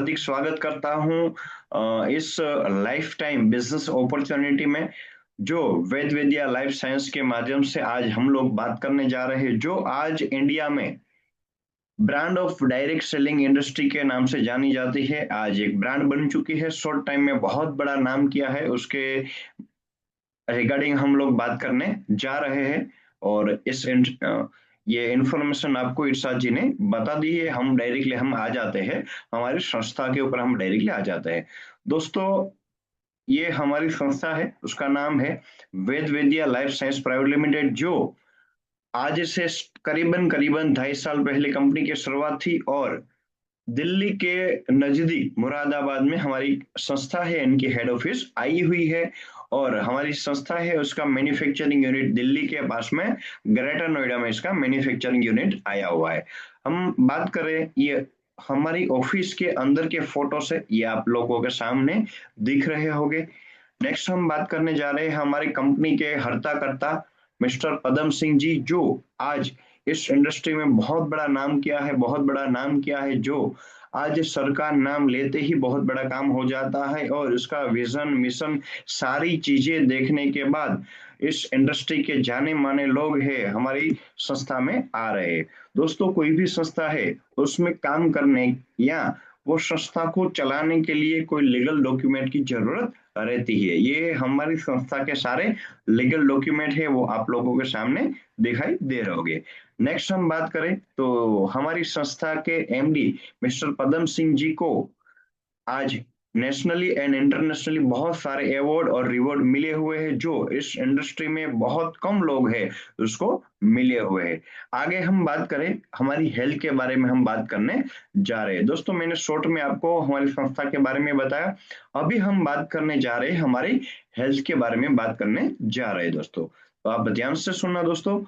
हार्दिक स्वागत करता हूं इस लाइफ टाइम बिजनेस अपॉर्चुनिटी में जो वेद विद्या लाइफ साइंस के माध्यम से आज हम लोग बात करने जा रहे हैं, जो आज इंडिया में brand of direct selling industry के नाम से जानी जाती है। आज एक ब्रांड बन चुकी है, शॉर्ट टाइम में बहुत बड़ा नाम किया है, उसके रिगार्डिंग हम लोग बात करने जा रहे हैं। और ये इंफॉर्मेशन आपको इरशाद जी ने बता दी है। हम डायरेक्टली हम आ जाते हैं, हमारी संस्था के ऊपर हम डायरेक्टली आ जाते हैं। दोस्तों, ये हमारी संस्था है, उसका नाम है वेद वेदिया लाइफ साइंस प्राइवेट लिमिटेड, जो आज से करीबन करीबन 2.5 साल पहले कंपनी की शुरुआत थी और दिल्ली के नजदीक मुरादाबाद में हमारी संस्था है, इनकी हेड ऑफिस आई हुई है। और हमारी संस्था है, उसका मैन्युफैक्चरिंग यूनिट दिल्ली के पास में ग्रेटर नोएडा में इसका मैन्युफैक्चरिंग यूनिट आया हुआ है। हम बात करें ये हमारी ऑफिस के अंदर के फोटो से, ये आप लोगों के सामने दिख रहे होंगे। नेक्स्ट हम बात करने जा रहे हैं हमारी कंपनी के हर्ता कर्ता मिस्टर पदम सिंह जी, जो आज इस इंडस्ट्री में बहुत बड़ा नाम किया है, बहुत बड़ा नाम किया है, जो आज सरकार नाम लेते ही बहुत बड़ा काम हो जाता है। और इसका विजन मिशन सारी चीजें देखने के बाद इस इंडस्ट्री के जाने माने लोग हैं हमारी संस्था में आ रहे हैं। दोस्तों, कोई भी संस्था है, उसमें काम करने या वो संस्था को चलाने के लिए कोई लीगल डॉक्यूमेंट की जरूरत रहती है। ये हमारी संस्था के सारे लीगल डॉक्यूमेंट है, वो आप लोगों के सामने दिखाई दे रहे होंगे। नेक्स्ट हम बात करें तो हमारी संस्था के एमडी मिस्टर पदम सिंह जी को आज नेशनली एंड इंटरनेशनली बहुत सारे अवार्ड और रिवॉर्ड मिले हुए हैं, जो इस इंडस्ट्री में बहुत कम लोग हैं उसको मिले हुए हैं। आगे हम बात करें हमारी हेल्थ के बारे में, हम बात करने जा रहे हैं। दोस्तों, मैंने शॉर्ट में आपको हमारी संस्था के बारे में बताया, अभी हम बात करने जा रहे हैं हमारी हेल्थ के बारे में बात करने जा रहे हैं। दोस्तों, तो आप ध्यान से सुनना। दोस्तों,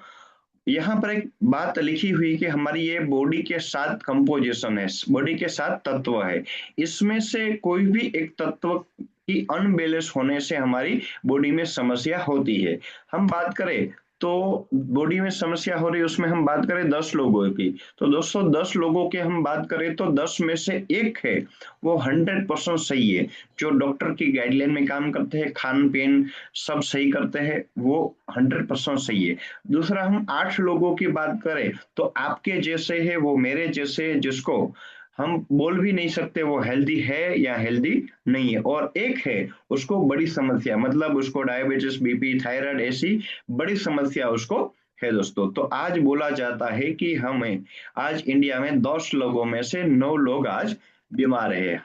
यहाँ पर एक बात लिखी हुई कि हमारी ये बॉडी के 7 कंपोजिशन है, बॉडी के 7 तत्व है। इसमें से कोई भी एक तत्व की अनबैलेंस होने से हमारी बॉडी में समस्या होती है। हम बात करें तो बॉडी में समस्या हो रही है, उसमें हम बात करें 10 लोगों की, तो दोस्तों 10 लोगों के हम बात करें तो 10 में से एक है वो 100% सही है, जो डॉक्टर की गाइडलाइन में काम करते हैं, खान पीन सब सही करते हैं, वो 100% सही है। दूसरा, हम 8 लोगों की बात करें तो आपके जैसे है, वो मेरे जैसे, जिसको हम बोल भी नहीं सकते वो हेल्दी है या हेल्दी नहीं है। और एक है उसको बड़ी समस्या, मतलब उसको डायबिटीज, बीपी, थायराइड, ऐसी बड़ी समस्या उसको है। दोस्तों, तो आज बोला जाता है कि हमें आज इंडिया में 10 लोगों में से 9 लोग आज बीमार है।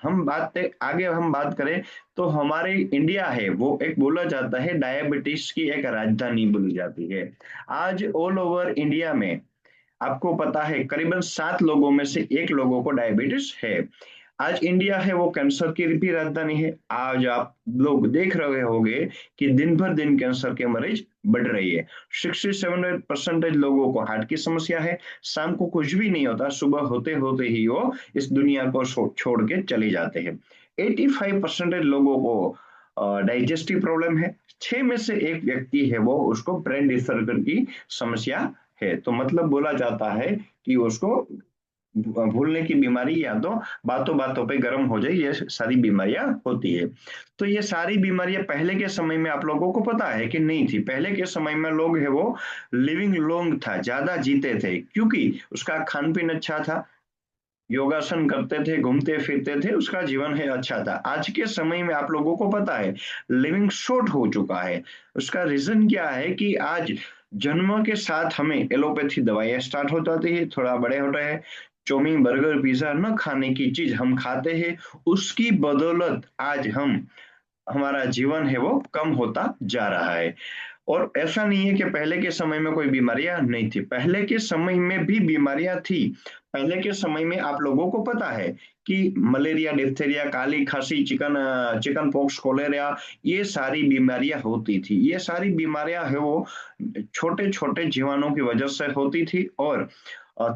आगे हम बात करें तो हमारे इंडिया है वो एक बोला जाता है डायबिटीज की एक राजधानी बोली जाती है। आज ऑल ओवर इंडिया में आपको पता है करीबन 7 लोगों में से एक लोगों को डायबिटीज है। आज इंडिया है वो कैंसर की भी राजधानी है। आज आप लोग देख रहे होंगे कि दिन भर दिन कैंसर के मरीज बढ़ रही है। 67% लोगों को हार्ट की समस्या है। शाम को कुछ भी नहीं होता, सुबह होते होते ही वो इस दुनिया को छोड़ के चले जाते हैं। 85% लोगों को डाइजेस्टिव प्रॉब्लम है। 6 में से एक व्यक्ति है वो उसको ब्रेन डिसऑर्डर की समस्या है। तो मतलब बोला जाता है कि उसको भूलने की बीमारी या तो बातों बातों पे गर्म हो जाए, ये सारी बीमारियां होती है। तो ये सारी बीमारियां पहले के समय में आप लोगों को पता है कि नहीं थी। पहले के समय में लोग है वो लिविंग लॉन्ग था, ज्यादा जीते थे, क्योंकि उसका खान पीन अच्छा था, योगासन करते थे, घूमते फिरते थे, उसका जीवन है अच्छा था। आज के समय में आप लोगों को पता है लिविंग शॉर्ट हो चुका है। उसका रीजन क्या है कि आज जन्म के साथ हमें एलोपैथी दवाइयां स्टार्ट हो जाती है, थोड़ा बड़े होते हैं, चौमिन बर्गर पिज्जा न खाने की चीज हम खाते हैं, उसकी बदौलत आज हमारा जीवन है वो कम होता जा रहा है। और ऐसा नहीं है कि पहले के समय में कोई बीमारियां नहीं थी, पहले के समय में भी बीमारियां थी। पहले के समय में आप लोगों को पता है कि मलेरिया, डिप्थीरिया, काली खांसी, चिकन पॉक्स, कोलेरा, ये सारी बीमारियां होती थी। ये सारी बीमारियां है वो छोटे छोटे जीवाणुओं की वजह से होती थी। और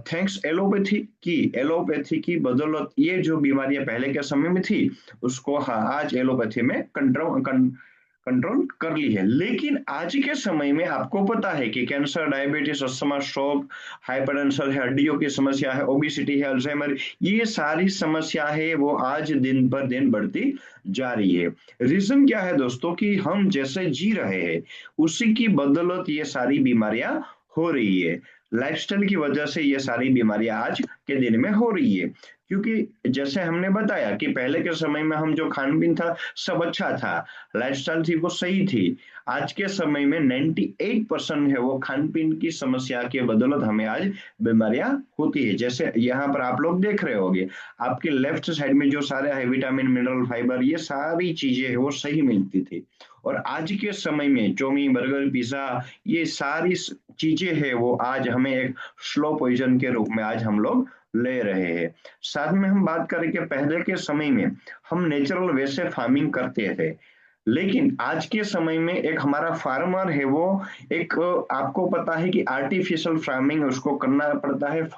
थैंक्स एलोपैथी की बदौलत ये जो बीमारियां पहले के समय में थी, उसको हाँ आज एलोपैथी में कंट्रोल कर ली है। लेकिन आज के समय में आपको पता है कि cancer, diabetes, asthma, stroke, hypertension है, हड्डियों की समस्या है, ओबिसिटी है, अल्जाइमर, ये सारी समस्या है वो आज दिन पर दिन बढ़ती जा रही है। रीजन क्या है दोस्तों कि हम जैसे जी रहे हैं उसी की बदौलत ये सारी बीमारियां हो रही है। लाइफस्टाइल की वजह से ये सारी बीमारियां आज के दिन में हो रही है। क्योंकि जैसे हमने बताया कि पहले के समय में हम जो खान पीन था सब अच्छा था, लाइफस्टाइल थी वो सही थी। आज के समय में 98% है वो खान पीन की समस्या के बदौलत हमें आज बीमारियां होती है। जैसे यहाँ पर आप लोग देख रहे होंगे, आपके लेफ्ट साइड में जो सारे है विटामिन, मिनरल, फाइबर, ये सारी चीजें है वो सही मिलती थी। और आज के समय में चौमीन, बर्गर, पिज्जा, ये सारी चीजें है वो आज हमें एक स्लो पॉइजन के रूप में आज हम लोग ले रहे हैं। साथ में हम बात करें कि पहले के समय में हम नेचुरल वे से फार्मिंग करते थे, लेकिन आज के समय में एक हमारा फार्मर है वो एक आपको पता है कि आर्टिफिशियल फार्मिंग उसको करना पड़ता है,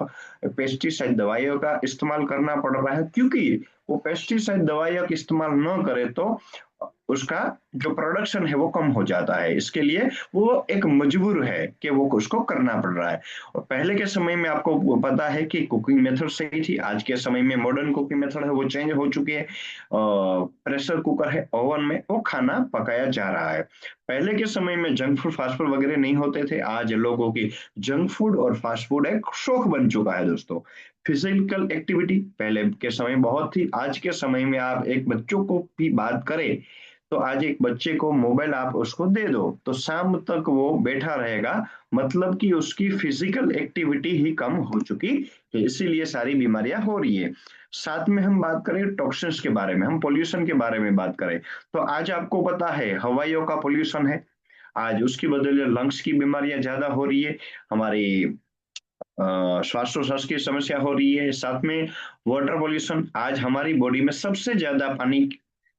पेस्टिसाइड दवाइयों का इस्तेमाल करना पड़ रहा है। क्योंकि वो पेस्टिसाइड दवाइयों का इस्तेमाल न करे तो उसका जो प्रोडक्शन है वो कम हो जाता है। इसके लिए वो एक मजबूर है कि वो उसको करना पड़ रहा है। और पहले के समय में आपको पता है कि कुकिंग मेथड सही थी, आज के समय में मॉडर्न कुकिंग मेथड है वो चेंज हो चुकी है। प्रेशर कुकर है, ओवन में वो खाना पकाया जा रहा है। पहले के समय में जंक फूड, फास्ट फूड वगैरह नहीं होते थे, आज लोगों की जंक फूड और फास्ट फूड एक शौक बन चुका है दोस्तों। फिजिकल एक्टिविटी पहले के समय बहुत थी, आज के समय में आप एक बच्चों को भी बात करें तो आज एक बच्चे को मोबाइल आप उसको दे दो तो शाम तक वो बैठा रहेगा, मतलब कि उसकी फिजिकल एक्टिविटी ही कम हो चुकी है, इसीलिए सारी बीमारियां हो रही है। साथ में हम बात करें टॉक्सिन्स के बारे में, हम पोल्यूशन के बारे में बात करें तो आज आपको पता है हवाइयों का पोल्यूशन है, आज उसकी वजह से लंग्स की बीमारियां ज्यादा हो रही है, हमारी श्वासोच्छ्वास की समस्या हो रही है। साथ में वाटर पोल्यूशन, आज हमारी बॉडी में सबसे ज्यादा पानी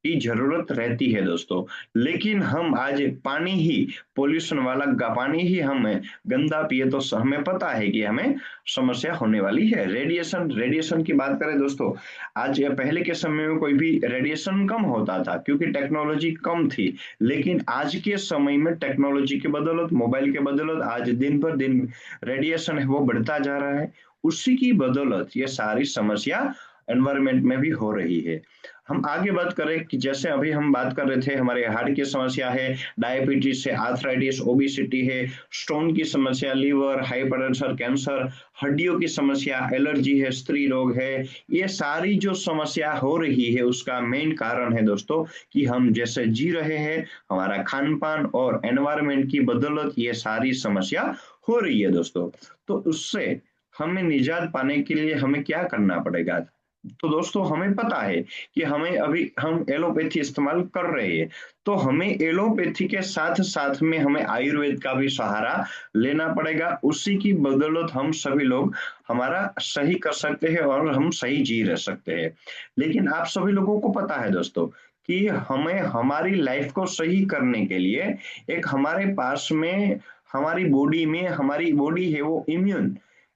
की जरूरत रहती है दोस्तों, लेकिन हम आज पानी ही पोल्यूशन वाला पानी ही हम गंदा पिए तो हमें पता है कि हमें समस्या होने वाली है। रेडिएशन, रेडिएशन की बात करें दोस्तों, आज या पहले के समय में कोई भी रेडिएशन कम होता था क्योंकि टेक्नोलॉजी कम थी, लेकिन आज के समय में टेक्नोलॉजी के बदौलत, मोबाइल के बदौलत आज दिन पर दिन रेडिएशन है वो बढ़ता जा रहा है। उसी की बदौलत ये सारी समस्या एनवायरमेंट में भी हो रही है। हम आगे बात करें कि जैसे अभी हम बात कर रहे थे हमारे हार्ट की समस्या है, डायबिटीज है, आर्थराइटिस, ओबिसिटी है, स्टोन की समस्या, लीवर, हाइपरटेंशन, कैंसर, हड्डियों की समस्या, एलर्जी है, स्त्री रोग है, ये सारी जो समस्या हो रही है उसका मेन कारण है दोस्तों कि हम जैसे जी रहे हैं, हमारा खान पान और एनवायरमेंट की बदौलत ये सारी समस्या हो रही है दोस्तों। तो उससे हमें निजात पाने के लिए हमें क्या करना पड़ेगा? तो दोस्तों हमें पता है कि हमें अभी हम एलोपैथी इस्तेमाल कर रहे हैं, तो हमें एलोपैथी के साथ साथ में हमें आयुर्वेद का भी सहारा लेना पड़ेगा। उसी की बदौलत हम सभी लोग हमारा सही कर सकते हैं और हम सही जी रह सकते हैं। लेकिन आप सभी लोगों को पता है दोस्तों कि हमें हमारी लाइफ को सही करने के लिए एक हमारे पास में, हमारी बॉडी में, हमारी बॉडी है वो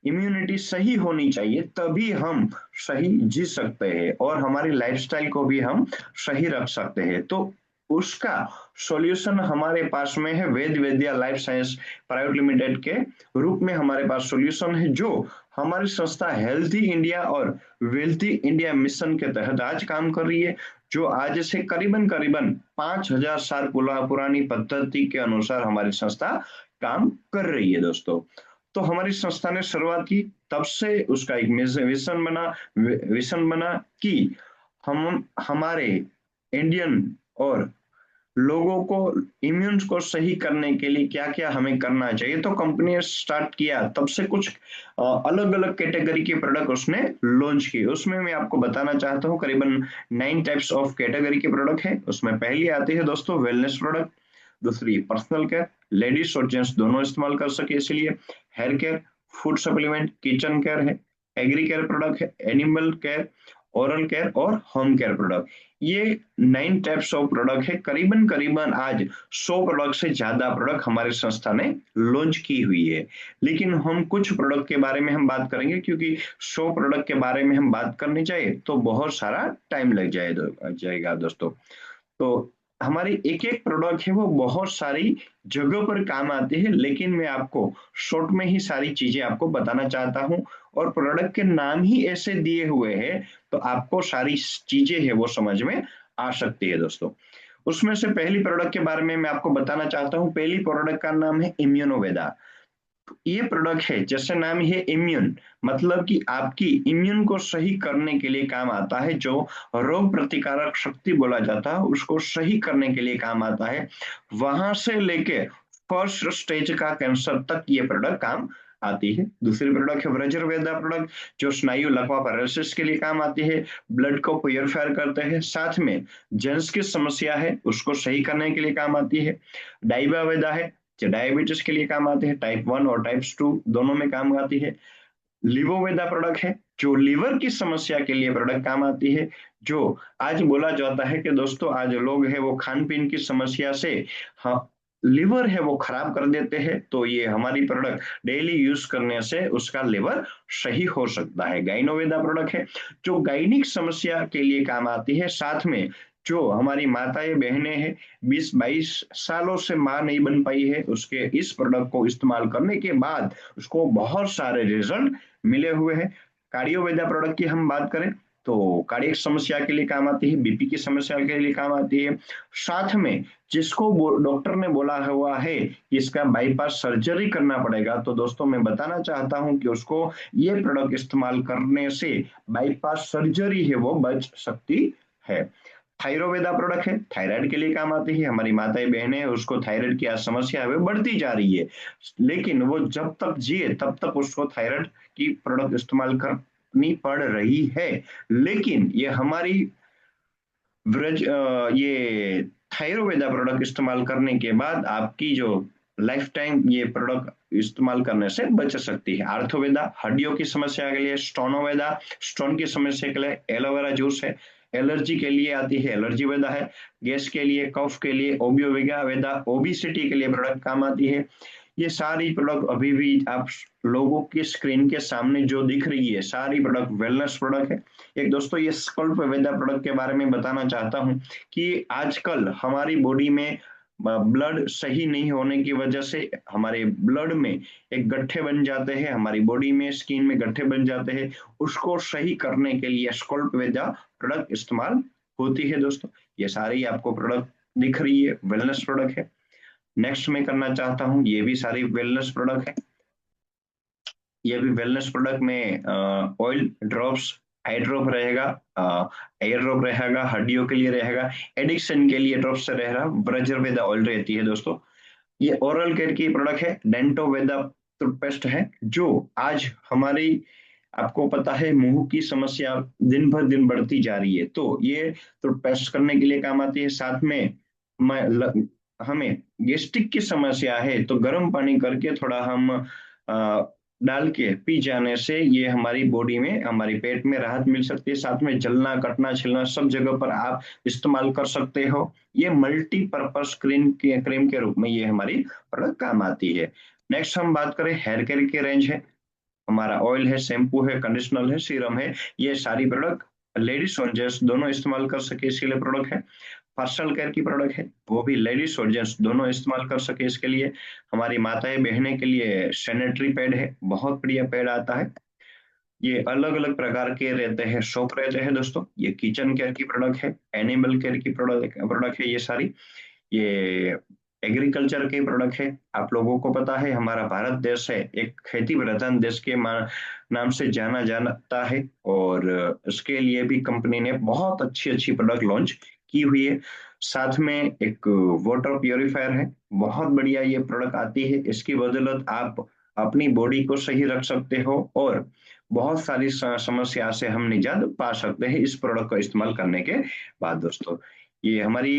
इम्यूनिटी सही होनी चाहिए, तभी हम सही जी सकते हैं और हमारी लाइफस्टाइल को भी हम सही रख सकते हैं। तो उसका सॉल्यूशन हमारे पास में है वेद वेद्या लाइफ साइंस प्राइवेट लिमिटेड के रूप में हमारे पास सॉल्यूशन है, जो हमारी संस्था हेल्थी इंडिया और वेल्थी इंडिया मिशन के तहत आज काम कर रही है, जो आज से करीबन करीबन 5000 साल पुरानी पद्धति के अनुसार हमारी संस्था काम कर रही है दोस्तों। तो हमारी संस्था ने शुरुआत की, तब से उसका एक विजन बना कि हम हमारे इंडियन और लोगों को इम्यून को सही करने के लिए क्या क्या हमें करना चाहिए। तो कंपनी ने स्टार्ट किया, तब से कुछ अलग अलग कैटेगरी के प्रोडक्ट उसने लॉन्च किए। उसमें मैं आपको बताना चाहता हूँ करीबन 9 टाइप्स ऑफ कैटेगरी के प्रोडक्ट है। उसमें पहली आती है दोस्तों वेलनेस प्रोडक्ट, दूसरी पर्सनल केयर, लेडीज और जेंट्स दोनों इस्तेमाल कर सके इसलिए, hair care, food supplement, kitchen care है, एग्री केयर प्रोडक्ट है, एनिमल केयर, ओरल केयर और होम केयर प्रोडक्ट। ये 9 टाइप्स ऑफ प्रोडक्ट है। करीबन करीबन आज 100 प्रोडक्ट से ज्यादा प्रोडक्ट हमारी संस्था ने लॉन्च की हुई है। लेकिन हम कुछ प्रोडक्ट के बारे में हम बात करेंगे, क्योंकि 100 प्रोडक्ट के बारे में हम बात करनी चाहिए तो बहुत सारा टाइम लग जाएगा दोस्तों। तो हमारी एक एक प्रोडक्ट है वो बहुत सारी जगह पर काम आती है, लेकिन मैं आपको शॉर्ट में ही सारी चीजें आपको बताना चाहता हूँ। और प्रोडक्ट के नाम ही ऐसे दिए हुए हैं तो आपको सारी चीजें है वो समझ में आ सकती है दोस्तों। उसमें से पहली प्रोडक्ट के बारे में मैं आपको बताना चाहता हूँ। पहली प्रोडक्ट का नाम है इम्यूनोवेदा। ये प्रोडक्ट है, जैसे नाम ही है इम्यून, मतलब कि आपकी इम्यून को सही करने के लिए काम आता है। जो रोग प्रतिकारक शक्ति बोला जाता है उसको सही करने के लिए काम आता है। वहां से लेके फर्स्ट स्टेज का कैंसर तक ये प्रोडक्ट काम आती है। दूसरी प्रोडक्ट है वज्रवेदा प्रोडक्ट, जो स्नायु लकवा पैरालिसिस के लिए काम आती है। ब्लड को प्योरीफायर करते हैं, साथ में जेंस की समस्या है उसको सही करने के लिए काम आती है। डाइबावेदा है, जो डायबिटीज के लिए काम आते हैं, टाइप 1 और टाइप 2 दोनों में काम आती है। लिवोवेदा प्रोडक्ट है, जो लीवर की समस्या के लिए प्रोडक्ट काम आती है। जो आज बोला जाता है कि दोस्तों आज लोग है वो खान पीन की समस्या से, हाँ, लिवर है वो खराब कर देते हैं, तो ये हमारी प्रोडक्ट डेली यूज करने से उसका लिवर सही हो सकता है। गाइनोवेदा प्रोडक्ट है, जो गायनिक समस्या के लिए काम आती है। साथ में जो हमारी माताएं बहनें हैं 20-22 सालों से मां नहीं बन पाई है, उसके इस प्रोडक्ट को इस्तेमाल करने के बाद उसको बहुत सारे रिजल्ट मिले हुए हैं। कार्डियोवेदा प्रोडक्ट की हम बात करें तो कार्डियक समस्या के लिए काम आती है, बीपी की समस्या के लिए काम आती है। साथ में जिसको डॉक्टर ने बोला हुआ है कि इसका बाईपास सर्जरी करना पड़ेगा, तो दोस्तों मैं बताना चाहता हूं कि उसको ये प्रोडक्ट इस्तेमाल करने से बाईपास सर्जरी है वो बच सकती है। थायरोवेदा प्रोडक्ट है, थायराइड के लिए काम आती है। हमारी माताएं बहनें हैं उसको थायराइड की आज समस्या है वो बढ़ती जा रही है, लेकिन वो जब तक जिए तब तक उसको थायराइड की प्रोडक्ट इस्तेमाल करनी पड़ रही है। लेकिन ये हमारी ये थायरोवेदा प्रोडक्ट इस्तेमाल करने के बाद आपकी जो लाइफ टाइम ये प्रोडक्ट इस्तेमाल करने से बच सकती है। आर्थोवेदा हड्डियों की समस्या के लिए, स्टोनोवेदा स्टोन की समस्या के लिए, एलोवेरा जूस है, एलर्जी के लिए आती है एलर्जी वेदा है, गैस के लिए, कफ के लिए ओबियोवेगा वेदा, ओबिसिटी के लिए प्रोडक्ट काम आती है। ये सारी प्रोडक्ट अभी भी आप लोगों की स्क्रीन के सामने जो दिख रही है सारी प्रोडक्ट वेलनेस प्रोडक्ट है। एक दोस्तों ये स्कल्प वेदा प्रोडक्ट के बारे में बताना चाहता हूँ कि आजकल हमारी बॉडी में ब्लड सही नहीं होने की वजह से हमारे ब्लड में एक गड्ढे बन जाते हैं, हमारी बॉडी में स्किन में गड्ढे बन जाते हैं। उसको सही करने के लिए स्कल्प वेदा प्रोडक्ट इस्तेमाल होती है दोस्तों। ये सारी आपको प्रोडक्ट दिख रही है वेलनेस प्रोडक्ट है। नेक्स्ट मैं करना चाहता हूँ, ये भी सारी वेलनेस प्रोडक्ट है। ये भी वेलनेस प्रोडक्ट में ऑयल ड्रॉप्स, आई ड्रॉप रहेगा, एयर ड्रॉप रहेगा, हड्डियों के लिए रहेगा, एडिक्शन के लिए ड्रॉप से रहेगा, ब्रजरवेदा ऑयल रहती है दोस्तों। ये ओरल केयर की प्रोडक्ट है, डेंटोवेदा टूथपेस्ट है, जो आज हमारी, आपको पता है मुंह की समस्या दिन भर दिन बढ़ती जा रही है, तो ये टूथपेस्ट करने के लिए काम आती है। साथ में हमें गैस्ट्रिक की समस्या है तो गर्म पानी करके थोड़ा हम डाल के पी जाने से ये हमारी बॉडी में हमारी पेट में राहत मिल सकती है। साथ में जलना कटना छिलना सब जगह पर आप इस्तेमाल कर सकते हो। ये मल्टीपर्पज क्रीम के रूप में ये हमारी प्रोडक्ट काम आती है। नेक्स्ट हम बात करें हेयर केयर की रेंज है, हमारा ऑयल है, शैम्पू है, कंडीशनर है, सीरम है। ये सारी प्रोडक्ट लेडीज और जेंट्स दोनों इस्तेमाल कर सके इसके लिए प्रोडक्ट है। पर्सनल केयर की प्रोडक्ट है, वो भी लेडीज और जेंट्स दोनों इस्तेमाल कर सके इसके लिए। हमारी माताएं बहनें के लिए सैनिटरी पैड है, बहुत बढ़िया पैड आता है। ये अलग अलग प्रकार के रहते हैं, सोप रहते हैं दोस्तों। ये किचन केयर की प्रोडक्ट है, एनिमल केयर की प्रोडक्ट प्रोडक्ट है ये सारी। ये एग्रीकल्चर के प्रोडक्ट है। आप लोगों को पता है हमारा भारत देश है एक खेती प्रधान देश के नाम से जाना जाता है, और इसके लिए भी कंपनी ने बहुत अच्छी अच्छी प्रोडक्ट लॉन्च की हुई है। साथ में एक वाटर प्योरीफायर है, बहुत बढ़िया ये प्रोडक्ट आती है। इसकी बदौलत आप अपनी बॉडी को सही रख सकते हो और बहुत सारी समस्या से हम निजात पा सकते हैं इस प्रोडक्ट का इस्तेमाल करने के बाद दोस्तों। ये हमारी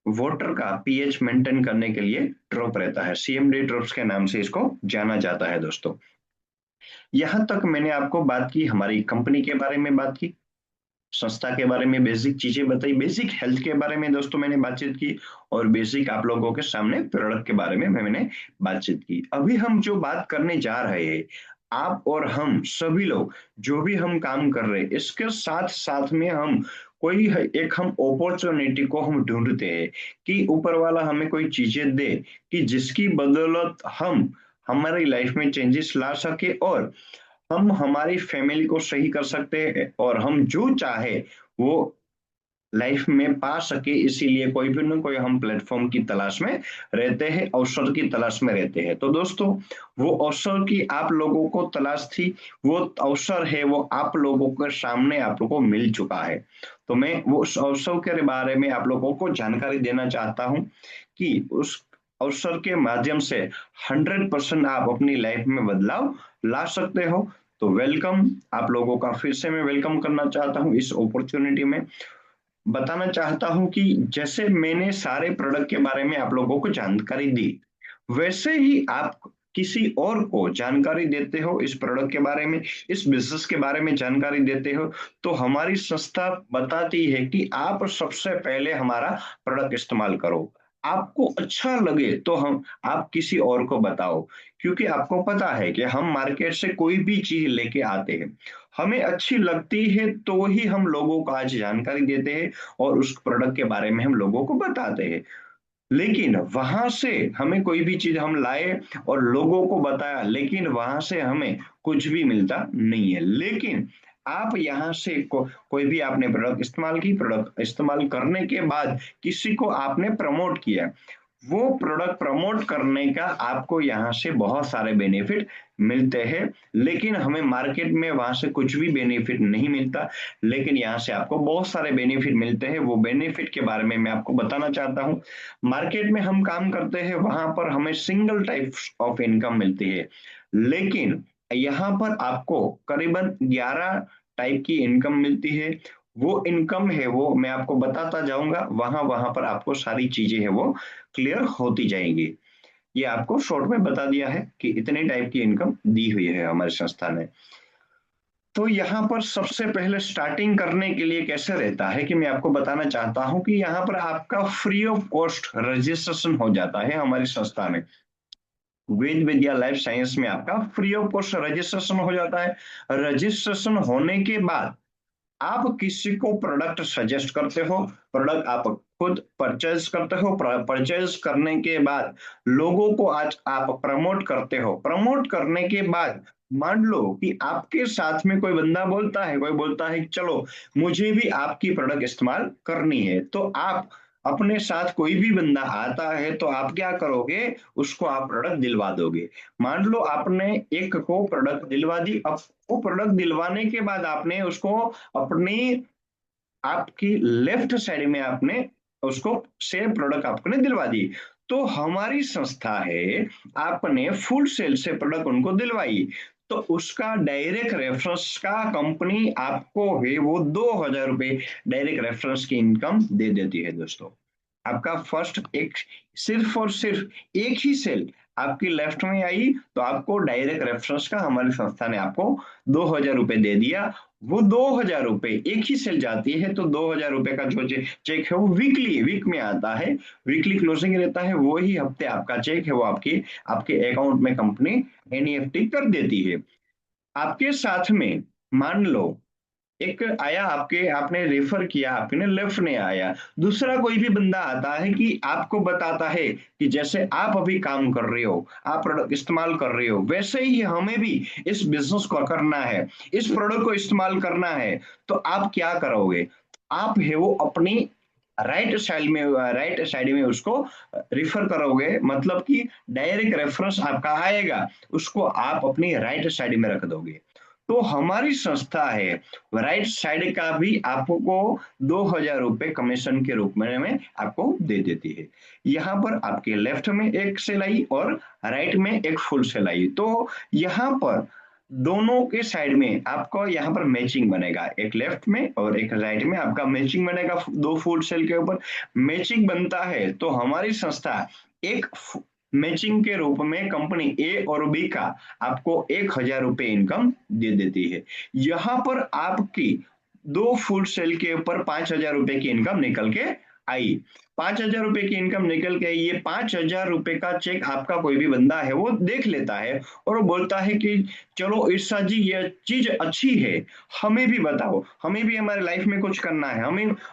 वाटर का पीएच मेंटेन करने के लिए ड्रॉप रहता है, सीएमडी ड्रॉप्स के नाम से इसको जाना जाता है दोस्तों। यहाँ तक मैंने आपको बात की, हमारी कंपनी के बारे में बात की, संस्था के बारे में बेसिक चीजें बताई, बेसिक हेल्थ के बारे में दोस्तों मैंने बातचीत की, और बेसिक आप लोगों के सामने प्रोडक्ट के बारे में मैंने बातचीत की। अभी हम जो बात करने जा रहे हैं, आप और हम सभी लोग जो भी हम काम कर रहे हैं, इसके साथ साथ में हम कोई एक हम अपॉर्चुनिटी को हम ढूंढते हैं कि ऊपर वाला हमें कोई चीजें दे कि जिसकी बदौलत हम हमारी लाइफ में चेंजेस ला सके और हम हमारी फैमिली को सही कर सकते हैं और हम जो चाहे वो लाइफ में पा सके, इसीलिए कोई भी ना कोई हम प्लेटफॉर्म की तलाश में रहते हैं, अवसर की तलाश में रहते हैं। तो दोस्तों, वो अवसर की आप लोगों को तलाश थी, वो अवसर है वो आप लोगों के सामने आप लोगों को मिल चुका है। तो मैं वो उस अवसर के बारे में आप लोगों को जानकारी देना चाहता हूँ कि उस अवसर के माध्यम से 100% आप अपनी लाइफ में बदलाव ला सकते हो। तो वेलकम, आप लोगों का फिर से मैं वेलकम करना चाहता हूँ इस अपॉर्चुनिटी में। बताना चाहता हूं कि जैसे मैंने सारे प्रोडक्ट के बारे में आप लोगों को जानकारी दी, वैसे ही आप किसी और को जानकारी देते हो इस प्रोडक्ट के बारे में, इस बिजनेस के बारे में जानकारी देते हो, तो हमारी संस्था बताती है कि आप सबसे पहले हमारा प्रोडक्ट इस्तेमाल करो। आपको अच्छा लगे तो हम आप किसी और को बताओ, क्योंकि आपको पता है कि हम मार्केट से कोई भी चीज लेके आते हैं, हमें अच्छी लगती है तो ही हम लोगों को आज जानकारी देते हैं और उस प्रोडक्ट के बारे में हम लोगों को बताते हैं। लेकिन वहां से हमें कोई भी चीज हम लाए और लोगों को बताया, लेकिन वहां से हमें कुछ भी मिलता नहीं है। लेकिन आप यहाँ से कोई भी आपने प्रोडक्ट इस्तेमाल की, प्रोडक्ट इस्तेमाल करने के बाद किसी को आपने प्रमोट किया, वो प्रोडक्ट प्रमोट करने का आपको यहाँ से बहुत सारे बेनिफिट मिलते हैं। लेकिन हमें मार्केट में वहां से कुछ भी बेनिफिट नहीं मिलता, लेकिन यहाँ से आपको बहुत सारे बेनिफिट मिलते हैं। वो बेनिफिट के बारे में मैं आपको बताना चाहता हूँ। मार्केट में हम काम करते हैं, वहां पर हमें सिंगल टाइप ऑफ इनकम मिलती है, लेकिन यहाँ पर आपको करीबन 11 टाइप की इनकम मिलती है। वो इनकम है वो मैं आपको बताता जाऊंगा, वहां वहां पर आपको सारी चीजें है वो क्लियर होती जाएंगी। ये आपको शॉर्ट में बता दिया है कि इतने टाइप की इनकम दी हुई है हमारी संस्था ने। तो यहाँ पर सबसे पहले स्टार्टिंग करने के लिए कैसे रहता है कि मैं आपको बताना चाहता हूँ कि यहाँ पर आपका फ्री ऑफ कॉस्ट रजिस्ट्रेशन हो जाता है हमारी संस्था में। वेद विद्या लाइफ साइंस में आपका फ्री ऑफ कॉस्ट रजिस्ट्रेशन हो जाता है। रजिस्ट्रेशन होने के बाद आप किसी को प्रोडक्ट सजेस्ट करते हो, प्रोडक्ट आप खुद परचेज करते हो, परचेज करने के बाद लोगों को आज आप प्रमोट करते हो, प्रमोट करने के बाद मान लो कि आपके साथ में कोई बंदा बोलता है, कोई बोलता है कि चलो मुझे भी आपकी प्रोडक्ट इस्तेमाल करनी है, तो आप अपने साथ कोई भी बंदा आता है तो आप क्या करोगे, उसको आप प्रोडक्ट दिलवा दोगे। मान लो आपने एक को प्रोडक्ट दिलवा दी, अब वो प्रोडक्ट दिलवाने के बाद आपने उसको अपनी आपकी लेफ्ट साइड में आपने उसको सेम प्रोडक्ट आपने दिलवा दी। तो हमारी संस्था है, आपने फुल सेल से प्रोडक्ट उनको दिलवाई, तो उसका डायरेक्ट रेफरेंस का कंपनी आपको है वो 2,000 रुपए डायरेक्ट रेफरेंस की इनकम दे देती है दोस्तों। आपका फर्स्ट एक सिर्फ और सिर्फ एक ही सेल आपकी लेफ्ट में आई, तो आपको डायरेक्ट रेफरेंस का हमारी संस्था ने आपको 2,000 रुपए दे दिया। वो 2,000 रुपए एक ही सेल जाती है, तो 2,000 रुपए का जो चेक है वो वीक में आता है, वीकली क्लोजिंग रहता है, वो ही हफ्ते आपका चेक है वो आपकी आपके अकाउंट में कंपनी एनईएफटी कर देती है। आपके साथ में मान लो एक आया, आपके आपने रेफर किया, आपने लेफ्ट ने आया, दूसरा कोई भी बंदा आता है कि आपको बताता है कि जैसे आप अभी काम कर रहे हो, आप प्रोडक्ट इस्तेमाल कर रहे हो, वैसे ही हमें भी इस बिजनेस को करना है, इस प्रोडक्ट को इस्तेमाल करना है। तो आप क्या करोगे, आप है वो अपनी राइट साइड में उसको रिफर करोगे, मतलब कि डायरेक्ट रेफरेंस आपका आएगा, उसको आप अपनी राइट साइड में रख दोगे। तो हमारी संस्था है राइट साइड का भी आपको 2,000 रुपए कमीशन के रूप में आपको दे देती है। यहाँ पर आपके लेफ्ट में एक सेल आई और राइट में एक फुल सेल आई, तो यहाँ पर दोनों के साइड में आपको यहाँ पर मैचिंग बनेगा, एक लेफ्ट में और एक राइट में आपका मैचिंग बनेगा। दो फुल सेल के ऊपर मैचिंग बनता है, तो हमारी संस्था एक मैचिंग के रूप में कंपनी ए और बी का आपको 1,000 रुपए इनकम दे देती है। यहाँ पर आपकी दो फुल सेल के ऊपर 5,000 रुपए की इनकम निकल के आई, 5,000 रुपए की इनकम निकल के आई, ये 5,000 रुपए का चेक आपका कोई भी बंदा है वो देख लेता है और वो बोलता है कि चलो ईर्षा जी ये चीज अच्छी है, हमें भी बताओ, हमें भी हमारे लाइफ में कुछ करना है,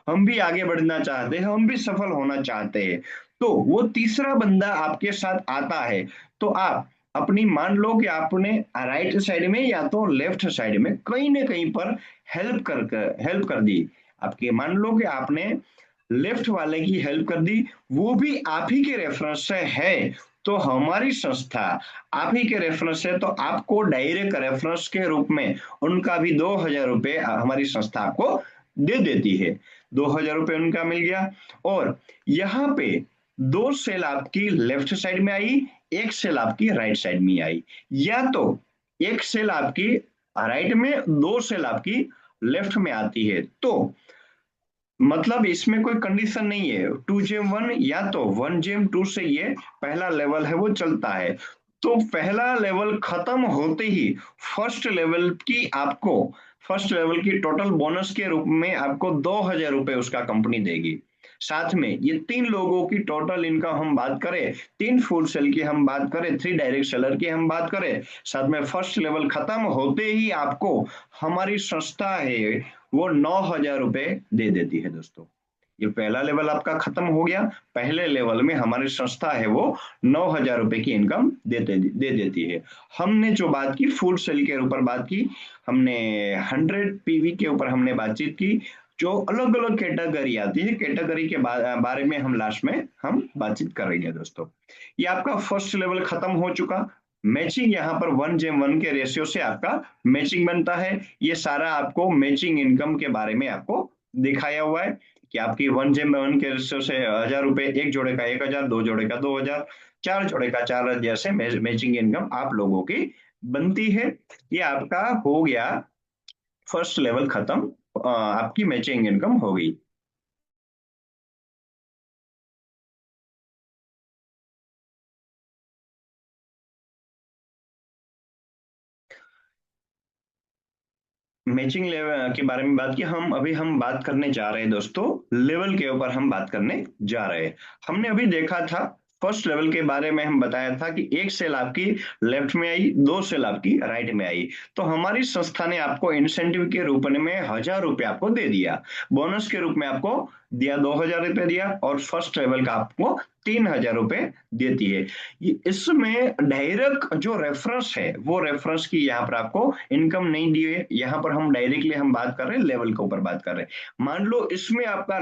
हम भी आगे बढ़ना चाहते हैं, हम भी सफल होना चाहते हैं। तो वो तीसरा बंदा आपके साथ आता है, तो आप अपनी मान लो कि आपने राइट साइड में या तो लेफ्ट साइड में कहीं ना कहीं पर हेल्प कर दी, आपके मान लो कि आपने लेफ्ट वाले की हेल्प कर दी, वो भी आप ही के रेफरेंस से है, तो हमारी संस्था आप ही के रेफरेंस से, तो आपको डायरेक्ट रेफरेंस के रूप में उनका भी 2,000 रुपये हमारी संस्था आपको दे देती है। 2,000 रुपये उनका मिल गया। और यहाँ पे दो सेल आपकी लेफ्ट साइड में आई, एक सेल आपकी राइट साइड में आई, या तो एक सेल आपकी राइट में, दो सेल आपकी लेफ्ट में आती है, तो मतलब इसमें कोई कंडीशन नहीं है, 2 जेम 1 या तो 1 जेम 2 से ये पहला लेवल है वो चलता है। तो पहला लेवल खत्म होते ही फर्स्ट लेवल की टोटल बोनस के रूप में आपको 2,000 रुपए उसका कंपनी देगी। साथ में ये तीन लोगों की टोटल इनकम हम बात करें, तीन फुल सेल की हम बात करें, 3 डायरेक्ट सेलर की हम बात करें, साथ में फर्स्ट लेवल खत्म होते ही आपको हमारी संस्था है वो 9,000 रुपए दे देती है दोस्तों। ये पहला लेवल आपका खत्म हो गया, पहले लेवल में हमारी संस्था है वो 9,000 रुपए की इनकम दे देती है। हमने जो बात की फुल सेल के ऊपर बात की, हमने 100 PV के ऊपर हमने बातचीत की, जो अलग अलग कैटेगरी आती है, कैटेगरी के बारे में हम लास्ट में हम बातचीत करेंगे दोस्तों। ये आपका फर्स्ट लेवल खत्म हो चुका। मैचिंग यहाँ पर 1 जेम 1 के रेशियो से आपका मैचिंग बनता है। ये सारा आपको मैचिंग इनकम के बारे में आपको दिखाया हुआ है कि आपकी 1 जेम 1 के रेशियो से 1,000 रुपए, एक जोड़े का 1,000, दो जोड़े का 2,000, चार जोड़े का 4,000 जैसे मैचिंग इनकम आप लोगों की बनती है। ये आपका हो गया फर्स्ट लेवल खत्म, आपकी मैचिंग इनकम हो गई। मैचिंग लेवल के बारे में बात की, हम बात करने जा रहे हैं दोस्तों, लेवल के ऊपर हम बात करने जा रहे हैं। हमने अभी देखा था फर्स्ट लेवल के बारे में, हम बताया था कि एक सेल आपकी लेफ्ट में आई, दो सेल आपकी राइट में आई, तो हमारी संस्था ने आपको इंसेंटिव के रूप में 1,000 रुपये आपको दे दिया, बोनस के रूप में आपको दिया, 2,000 रुपये दिया, और फर्स्ट लेवल का आपको 3,000 रुपये देती है। इसमें डायरेक्ट जो रेफरेंस है वो रेफरेंस की यहाँ पर आपको इनकम नहीं दी है, यहाँ पर हम डायरेक्टली हम बात कर रहे हैं लेवल के ऊपर बात कर रहे हैं। मान लो इसमें आपका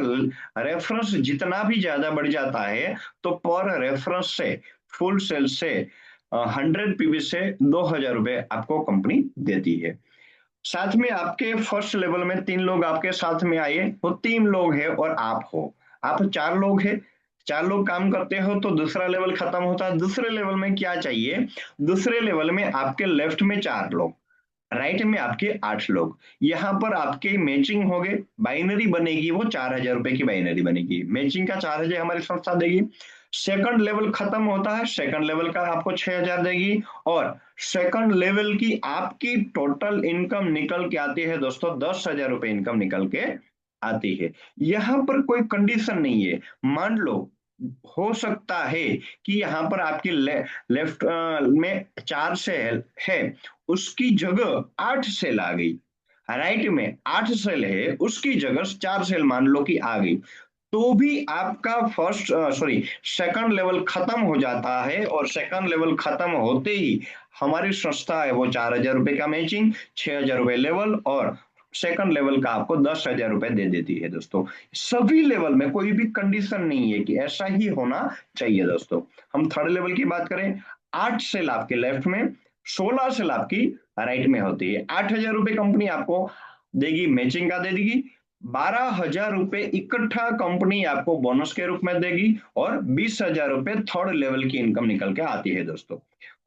रेफरेंस जितना भी ज्यादा बढ़ जाता है, तो पर रेफरेंस से फुल सेल से 100 PV से 2,000 रुपये आपको कंपनी देती है। साथ में आपके फर्स्ट लेवल में तीन लोग आपके साथ में आए, वो तीन लोग हैं और आप हो, आप चार लोग हैं, चार लोग काम करते हो, तो दूसरा लेवल खत्म होता है। दूसरे लेवल में क्या चाहिए, दूसरे लेवल में आपके लेफ्ट में चार लोग, राइट में आपके 8 लोग, यहाँ पर आपके मैचिंग हो गए, बाइनरी बनेगी, वो 4,000 रुपए की बाइनरी बनेगी, मैचिंग का 4,000 हमारी संस्था देगी। सेकंड लेवल खत्म होता है, सेकंड लेवल का आपको 6,000 देगी, और सेकंड लेवल की आपकी टोटल इनकम निकल के आती है दोस्तों 10,000 रुपए इनकम निकल के आती है। यहाँ पर कोई कंडीशन नहीं है, मान लो हो सकता है कि यहाँ पर आपकी लेफ्ट में 4 सेल है, उसकी जगह 8 सेल आ गई, राइट में 8 सेल है, उसकी जगह 4 सेल मान लो कि आ गई, तो भी आपका सेकंड लेवल खत्म हो जाता है, और सेकंड लेवल खत्म होते ही हमारी संस्था है वो 4,000 रुपए का मैचिंग, 6,000 रुपए लेवल, और सेकंड लेवल का आपको 10,000 रुपए दे देती है दोस्तों। सभी लेवल में कोई भी कंडीशन नहीं है कि ऐसा ही होना चाहिए दोस्तों। हम थर्ड लेवल की बात करें, 8 सेल आपके लेफ्ट में, 16 सेल आपकी राइट में होती है, 8,000 रुपए कंपनी आपको देगी, मैचिंग का दे देगी, 12,000 रुपए इकट्ठा कंपनी आपको बोनस के रूप में देगी, और 20,000 रुपए थर्ड लेवल की इनकम निकल के आती है दोस्तों।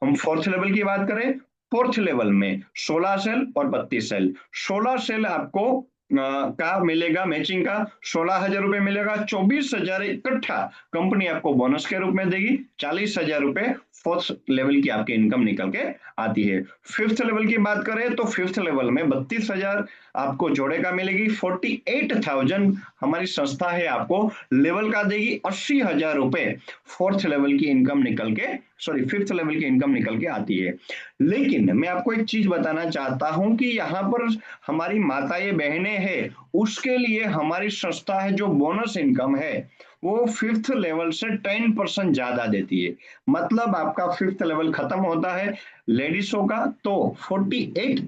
हम फोर्थ लेवल की बात करें, फोर्थ लेवल में 16 सेल और 32 सेल, 16 सेल आपको का मिलेगा मैचिंग का, 16,000 रुपये मिलेगा, 24,000 इकट्ठा कंपनी आपको बोनस के रूप में देगी, 40,000 रुपये फोर्थ लेवल की आपकी इनकम निकल के आती है। फिफ्थ लेवल की बात करें तो फिफ्थ लेवल में 32,000 आपको जोड़े का मिलेगी, 48,000 हमारी संस्था है आपको लेवल का देगी, 80,000 रुपये फोर्थ लेवल की इनकम निकल के, सॉरी फिफ्थ लेवल की इनकम निकल के आती है। लेकिन मैं आपको एक चीज बताना चाहता हूं कि यहाँ पर हमारी माताएं बहनें हैं, उसके लिए हमारी संस्था है जो बोनस इनकम है वो फिफ्थ लेवल से 10% ज्यादा देती है। मतलब आपका फिफ्थ लेवल खत्म होता है लेडीजों का तो 48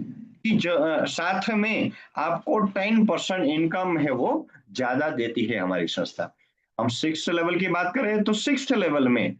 की साथ में आपको 10% इनकम है वो ज्यादा देती है हमारी संस्था। हम सिक्स लेवल की बात करें तो सिक्स लेवल में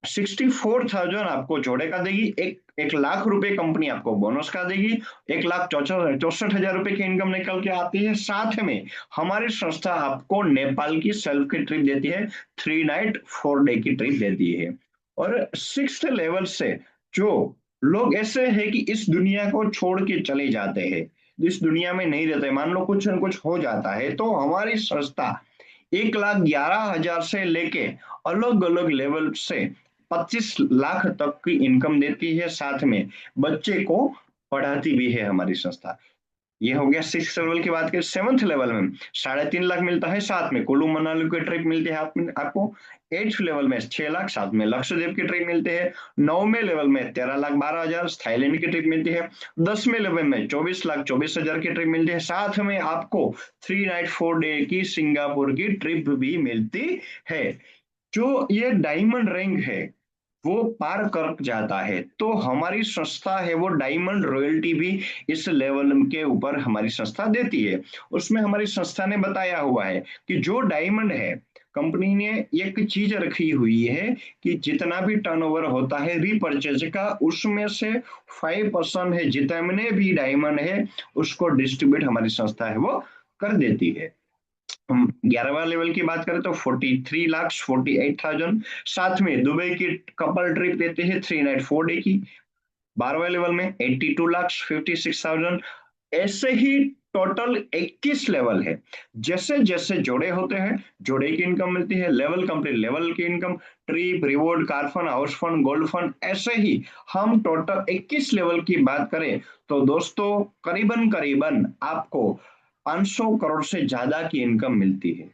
64,000 आपको जोड़े का देगी, 1 लाख रुपए कंपनी आपको बोनस का देगी, 1,64,000 रुपए की इनकम निकल के आती है। साथ में हमारी संस्था आपको नेपाल की सेल्फ की ट्रिप देती है, 3 नाइट 4 डे की ट्रिप देती है। और सिक्स लेवल से जो लोग ऐसे हैं कि इस दुनिया को छोड़ के चले जाते हैं, इस दुनिया में नहीं रहते, मान लो कुछ न कुछ हो जाता है, तो हमारी संस्था 1,11,000 से लेके अलग अलग लेवल से 25 लाख तक की इनकम देती है, साथ में बच्चे को पढ़ाती भी है हमारी संस्था। ये हो गया सिक्स लेवल की बात करें। सेवंथ लेवल में 3.5 लाख मिलता है, साथ में कुल्लू मनाली की ट्रिप मिलती है आपको। एट्थ लेवल में 6 लाख, साथ में लक्षद्वीप की ट्रिप मिलती है। नौवें लेवल में 13,12,000 थाईलैंड की ट्रिप मिलती है। 10वें लेवल में 24,24,000 की ट्रिप मिलती है, साथ में आपको 3 नाइट 4 डे की सिंगापुर की ट्रिप भी मिलती है। जो ये डायमंड रैंक है वो पार कर जाता है तो हमारी संस्था है वो डायमंड रॉयल्टी भी इस लेवल के ऊपर हमारी संस्था देती है। उसमें हमारी संस्था ने बताया हुआ है कि जो डायमंड है, कंपनी ने एक चीज रखी हुई है कि जितना भी टर्नओवर होता है रीपरचेज का, उसमें से 5% है जितने भी डायमंड है उसको डिस्ट्रीब्यूट हमारी संस्था है वो कर देती है। हम 11वां लेवल की बात करें तो 43,48,000, साथ में दुबई की कपल ट्रिप देते हैं 3 नाइट 4 डे की। 12वें लेवल में 82,56,000। ऐसे ही टोटल 21 लेवल है। जैसे जैसे जोड़े होते हैं जोड़े की इनकम मिलती है, लेवल कंप्लीट लेवल की income, trip, reward, car fund, house fund, gold fund, ऐसे ही हम टोटल 21 लेवल की बात करें तो दोस्तों करीबन करीबन आपको 500 करोड़ से ज्यादा की इनकम मिलती है।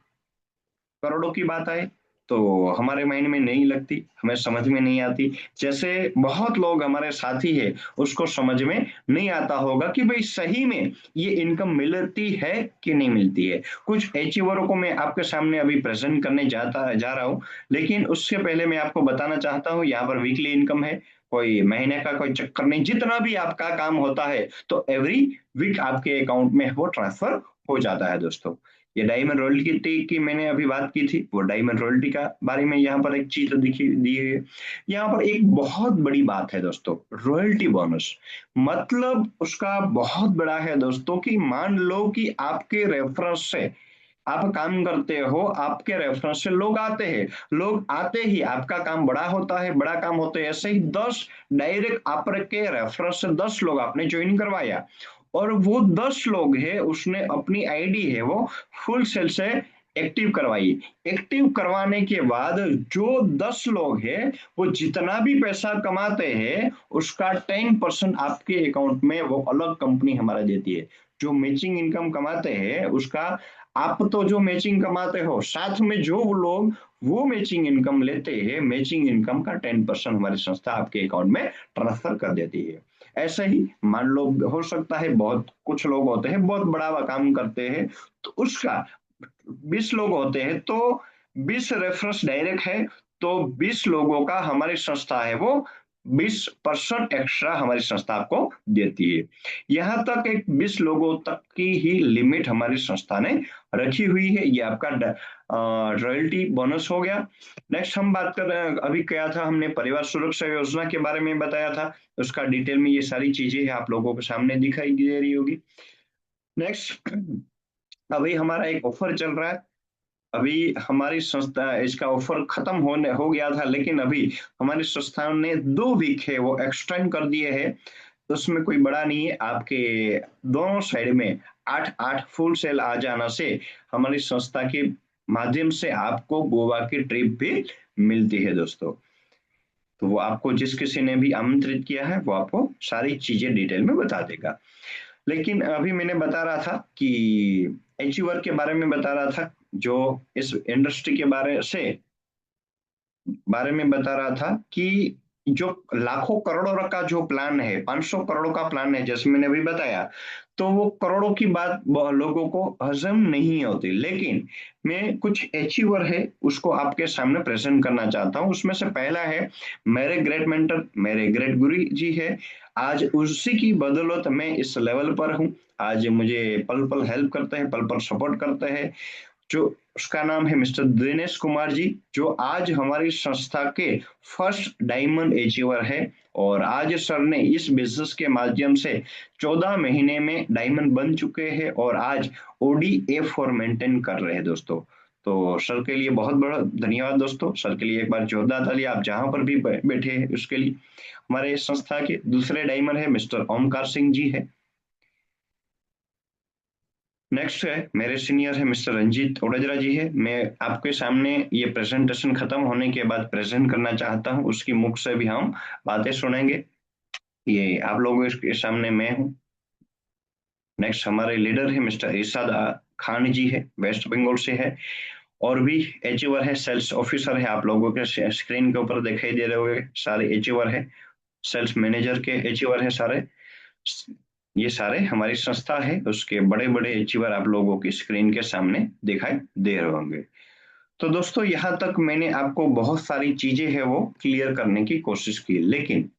करोड़ों की बात आए तो हमारे माइंड में नहीं लगती, हमें समझ में नहीं आती। जैसे बहुत लोग हमारे साथी है उसको समझ में नहीं आता होगा कि भाई सही में ये इनकम मिलती है कि नहीं मिलती है। कुछ अचीवरों को मैं आपके सामने अभी प्रेजेंट करने जा रहा हूँ, लेकिन उससे पहले मैं आपको बताना चाहता हूँ यहाँ पर वीकली इनकम है, कोई महीने का कोई चक्कर नहीं, जितना भी आपका काम होता है तो एवरी वीक आपके अकाउंट में वो ट्रांसफर हो जाता है दोस्तों। ये डायमंड रॉयल्टी की मैंने अभी बात की थी, वो डायमंड रॉयल्टी का बारे में यहाँ पर एक चीज दिखी दी है। यहाँ पर एक बहुत बड़ी बात है दोस्तों, रॉयल्टी बोनस। मतलब उसका बहुत बड़ा है दोस्तों कि मान लो कि आपके रेफरेंस से आप काम करते हो, आपके रेफरेंस से लोग आते हैं, लोग आते ही आपका काम बड़ा होता है, बड़ा काम होते हैं, ऐसे ही 10 डायरेक्ट आपके रेफरेंस से 10 लोग आपने ज्वाइन करवाया और वो 10 लोग है उसने अपनी आईडी है वो फुल सेल से एक्टिव करवाई। एक्टिव करवाने के बाद जो 10 लोग हैं वो जितना भी पैसा कमाते हैं उसका 10% आपके अकाउंट में वो अलग कंपनी हमारा देती है। जो मैचिंग इनकम कमाते हैं उसका, आप तो जो मैचिंग कमाते हो साथ में जो लोग वो मैचिंग इनकम लेते हैं, मैचिंग इनकम का 10% हमारी संस्था आपके अकाउंट में ट्रांसफर कर देती है। ऐसे ही मान लो हो सकता है बहुत कुछ लोग होते हैं बहुत बड़ा काम करते हैं तो उसका 20 लोग होते हैं तो 20 रेफरेंस डायरेक्ट है तो 20 लोगों का हमारी संस्था है वो 20% एक्स्ट्रा हमारी संस्था आपको देती है। यहाँ तक एक 20 लोगों तक की ही लिमिट हमारी संस्था ने रखी हुई है। ये आपका रॉयल्टी बोनस हो गया। नेक्स्ट हम बात कर रहे हैं, अभी क्या था हमने परिवार सुरक्षा योजना के बारे में बताया था, उसका डिटेल में ये सारी चीजें आप लोगों के सामने दिखाई दे रही होगी। नेक्स्ट अभी हमारा एक ऑफर चल रहा है, अभी हमारी संस्था इसका ऑफर खत्म होने हो गया था लेकिन अभी हमारी संस्था ने 2 वीक है वो एक्सटेंड कर दिए हैं। उसमें कोई बड़ा नहीं है, आपके दोनों साइड में 8-8 फुल सेल आ जाना से हमारी संस्था के माध्यम से आपको गोवा की ट्रिप भी मिलती है दोस्तों। तो वो आपको जिस किसी ने भी आमंत्रित किया है वो आपको सारी चीजें डिटेल में बता देगा। लेकिन अभी मैंने बता रहा था कि अचीवर के बारे में बता रहा था, जो इस इंडस्ट्री के बारे में बता रहा था कि जो लाखों करोड़ों का जो प्लान है, 500 करोड़ का प्लान है जैसे मैंने अभी बताया, तो वो करोड़ों की बात लोगों को हजम नहीं होती। लेकिन मैं कुछ अचीवर है उसको आपके सामने प्रेजेंट करना चाहता हूँ। उसमें से पहला है मेरे ग्रेट मेंटर, मेरे ग्रेट गुरु जी है। आज उसी की बदौलत मैं इस लेवल पर हूँ। आज मुझे पल पल हेल्प करते हैं, पल पल सपोर्ट करते हैं। जो उसका नाम है मिस्टर दिनेश कुमार जी, जो आज हमारी संस्था के फर्स्ट डायमंड अचीवर है। और आज सर ने इस बिजनेस के माध्यम से 14 महीने में डायमंड बन चुके हैं और आज ओडी A4 मेंटेन कर रहे हैं दोस्तों। तो सर के लिए बहुत बड़ा धन्यवाद दोस्तों। सर के लिए एक बार जोरदार ताली आप जहां पर भी बैठे हैं उसके लिए। हमारे संस्था के दूसरे डायमंड है मिस्टर ओमकार सिंह जी है। नेक्स्ट है मेरे सीनियर है मिस्टर रंजीत ओडेजरा जी है। मैं आपके सामने ये प्रेजेंटेशन खत्म होने के बाद प्रेजेंट करना चाहता हूँ, उसकी मुख से भी हम बातें सुनेंगे। ये आप लोगों के सामने मैं हूँ। नेक्स्ट हमारे लीडर है मिस्टर इरशाद खान जी है, वेस्ट बंगाल से है। और भी अचीवर है, सेल्स ऑफिसर है, आप लोगों के स्क्रीन के ऊपर दिखाई दे रहे होंगे सारे अचीवर है। सेल्स मैनेजर के अचीवर है सारे। ये सारे हमारी संस्था है, उसके बड़े बड़े अचीवर आप लोगों की स्क्रीन के सामने दिखाई दे रहे होंगे। तो दोस्तों यहाँ तक मैंने आपको बहुत सारी चीजें है वो क्लियर करने की कोशिश की, लेकिन